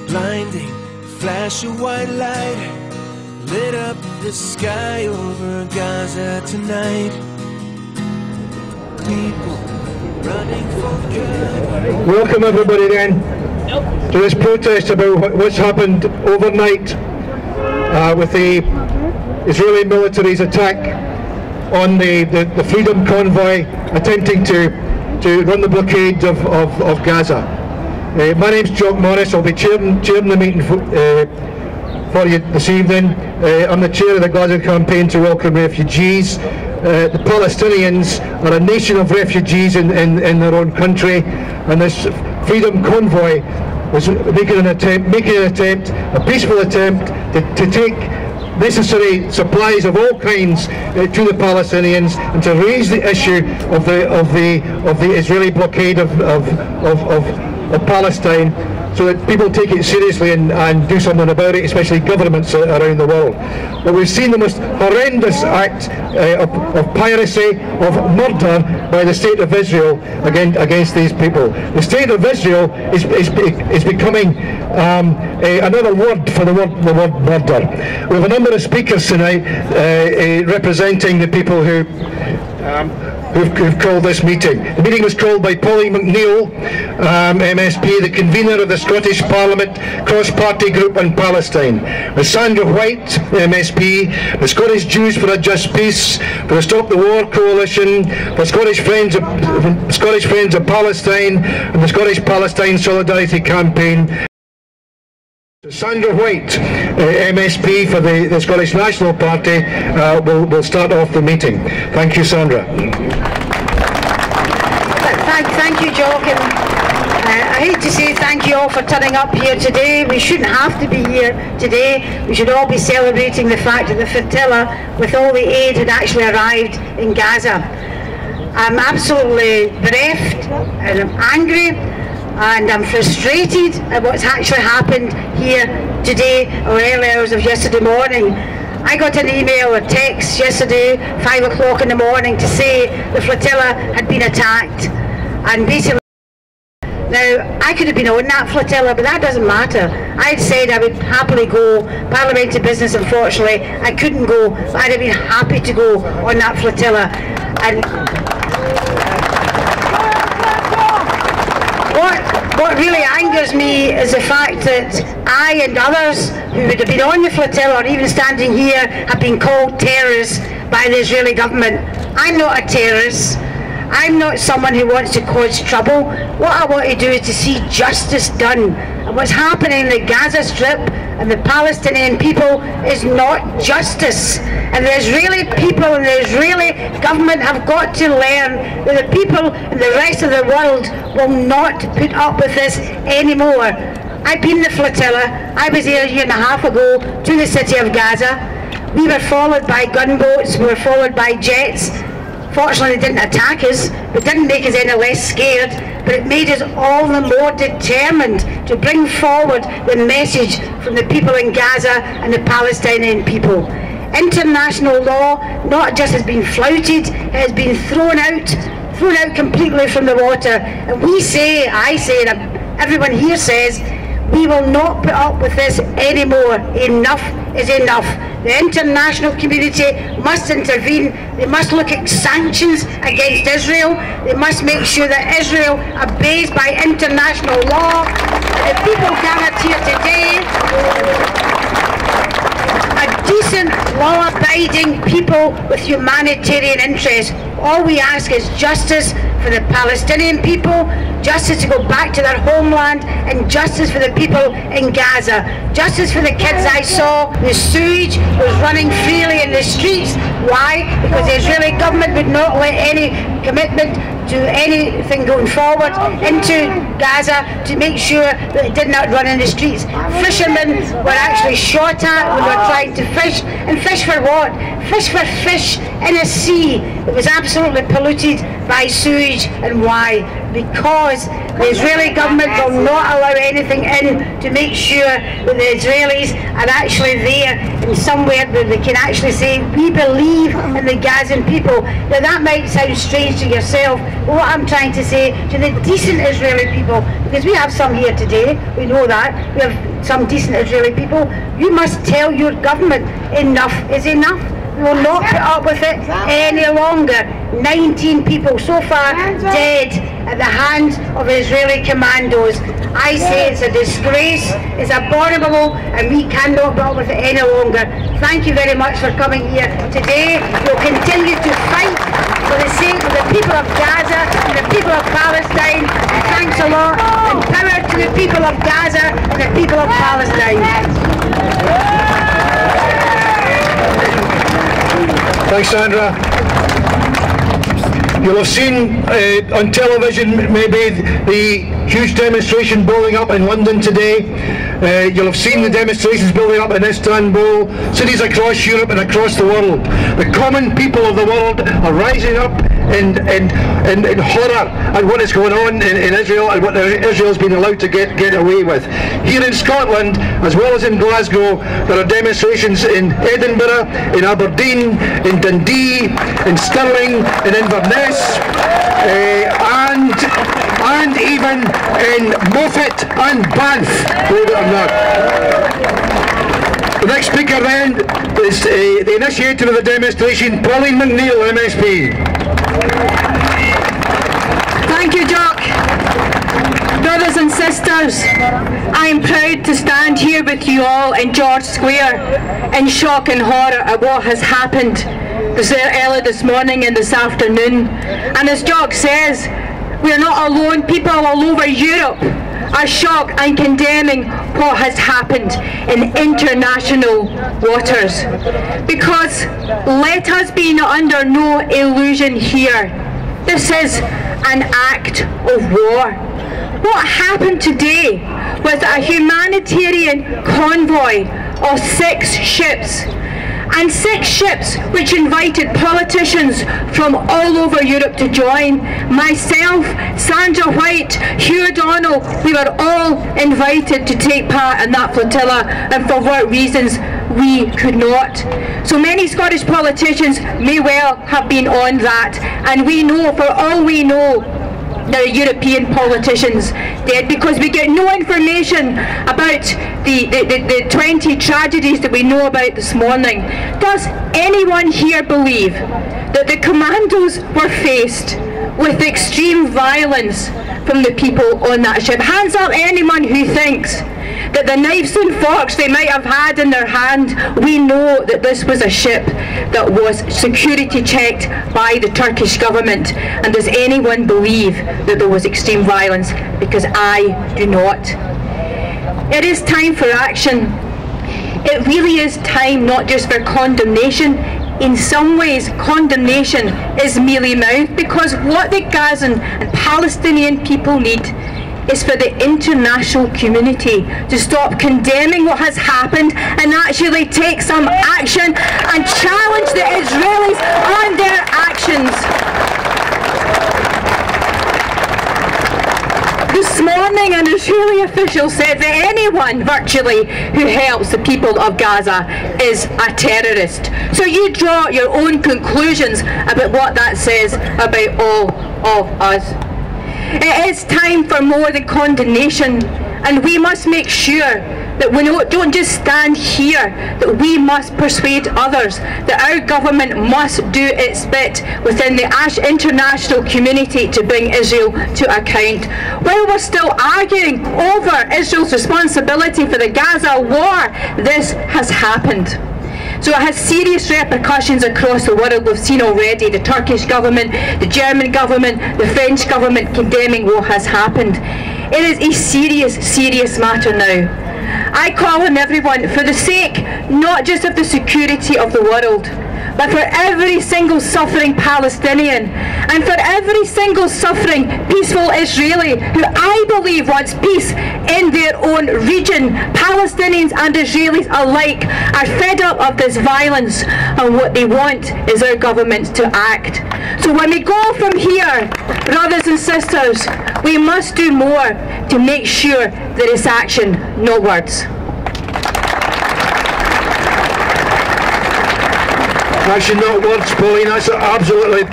blinding flash of white light lit up the sky over Gaza tonight. People running for good. Welcome everybody then to this protest about what's happened overnight with the Israeli military's attack on the Freedom Convoy attempting to run the blockade of Gaza. My name's Jock Morris. I'll be chairing the meeting for you this evening. I'm the chair of the Glasgow campaign to welcome refugees. The Palestinians are a nation of refugees in their own country, and this Freedom Convoy was making an attempt, a peaceful attempt, to take necessary supplies of all kinds to the Palestinians and to raise the issue of the Israeli blockade of Palestine, so that people take it seriously and do something about it, especially governments around the world. But we've seen the most horrendous act of piracy, of murder by the State of Israel against these people. The State of Israel is becoming another word for the word murder. We have a number of speakers tonight representing the people who've called this meeting. The meeting was called by Polly McNeill, MSP, the convener of the Scottish Parliament Cross-Party Group on Palestine, with Sandra White, MSP, the Scottish Jews for a Just Peace, for the Stop the War Coalition, for Scottish Friends of Palestine, and the Scottish Palestine Solidarity Campaign. Sandra White, MSP for the Scottish National Party, will start off the meeting. Thank you, Sandra. Thank you, Jock. I hate to say thank you all for turning up here today. We shouldn't have to be here today. We should all be celebrating the fact that the flotilla with all the aid had actually arrived in Gaza. I'm absolutely bereft and I'm angry, and I'm frustrated at what's actually happened here today or early hours of yesterday morning. I got an email or text yesterday, 5 o'clock in the morning, to say the flotilla had been attacked. And basically, now I could have been on that flotilla, but that doesn't matter. I'd said I would happily go. Parliamentary business, unfortunately, I couldn't go, but I'd have been happy to go on that flotilla. And what really angers me is the fact that I and others who would have been on the flotilla or even standing here have been called terrorists by the Israeli government. I'm not a terrorist. I'm not someone who wants to cause trouble. What I want to do is to see justice done. And what's happening in the Gaza Strip and the Palestinian people is not justice. And the Israeli people and the Israeli government have got to learn that the people in the rest of the world will not put up with this anymore. I've been in the flotilla. I was here a year and a half ago to the city of Gaza. We were followed by gunboats, we were followed by jets. Fortunately, they didn't attack us, but didn't make us any less scared, but it made us all the more determined to bring forward the message from the people in Gaza and the Palestinian people. International law not just has been flouted, it has been thrown out completely from the water. And we say, I say, and everyone here says, we will not put up with this anymore. Enough is enough. The international community must intervene. They must look at sanctions against Israel. They must make sure that Israel obeys by international law. The people gathered here today, a decent, law-abiding people with humanitarian interests. All we ask is justice for the Palestinian people, justice to go back to their homeland, and justice for the people in Gaza. Justice for the kids I saw. The sewage was running freely in the streets. Why? Because the Israeli government would not let any commitment to anything going forward into Gaza to make sure that it did not run in the streets. Fishermen were actually shot at when they were trying to fish. And fish for what? Fish for fish in a sea that was absolutely polluted by sewage. And why? Because the Israeli government will not allow anything in to make sure that the Israelis are actually there in somewhere that they can actually say, we believe in the Gazan people. Now that might sound strange to yourself, but what I'm trying to say to the decent Israeli people, because we have some here today, we know that, we have some decent Israeli people, you must tell your government enough is enough. We will not put up with it any longer. 19 people so far dead at the hands of Israeli commandos. I say it's a disgrace, it's abominable, and we cannot put up with it any longer. Thank you very much for coming here today. We'll continue to fight for the sake of the people of Gaza and the people of Palestine. And thanks a lot, and power to the people of Gaza and the people of Palestine. Thanks, Sandra. You'll have seen on television maybe the huge demonstration building up in London today. You'll have seen the demonstrations building up in Istanbul, cities across Europe and across the world. The common people of the world are rising up in horror at what is going on in Israel and what Israel's been allowed to get away with. Here in Scotland, as well as in Glasgow, there are demonstrations in Edinburgh, in Aberdeen, in Dundee, in Stirling, in Inverness, and even in Moffat and Banff, believe it or not. The next speaker then is the initiator of the demonstration, Pauline McNeill, MSP. Thank you, Jock. Brothers and sisters, I am proud to stand here with you all in George Square in shock and horror at what has happened early this morning and this afternoon. And as Jock says, we are not alone. People all over Europe are shocked and condemning what has happened in international waters. Because let us be under no illusion here. This is an act of war. What happened today was a humanitarian convoy of 6 ships. And 6 ships which invited politicians from all over Europe to join. Myself, Sandra White, Hugh O'Donnell, we were all invited to take part in that flotilla, and for what reasons we could not. So many Scottish politicians may well have been on that, and we know, for all we know, there are European politicians dead, because we get no information about the 20 tragedies that we know about this morning. Does anyone here believe that the commandos were faced with extreme violence from the people on that ship? Hands up anyone who thinks that the knives and forks they might have had in their hand, we know that this was a ship that was security checked by the Turkish government. And does anyone believe that there was extreme violence? Because I do not. It is time for action. It really is time not just for condemnation. In some ways, condemnation is mealy-mouthed, because what the Gazan and Palestinian people need is for the international community to stop condemning what has happened and actually take some action and challenge the Israelis on their actions. This morning, an Israeli official said that anyone virtually who helps the people of Gaza is a terrorist. So you draw your own conclusions about what that says about all of us. It is time for more than condemnation, and we must make sure that we don't just stand here, that we must persuade others, that our government must do its bit within the international community to bring Israel to account. While we're still arguing over Israel's responsibility for the Gaza war, this has happened. So it has serious repercussions across the world. We've seen already the Turkish government, the German government, the French government condemning what has happened. It is a serious, serious matter now. I call on everyone, for the sake not just of the security of the world, but for every single suffering Palestinian, and for every single suffering peaceful Israeli who I believe wants peace in their own region. Palestinians and Israelis alike are fed up of this violence, and what they want is our government to act. So when we go from here, brothers and sisters, we must do more to make sure there is action, no words. Action, not words, Pauline. That's absolutely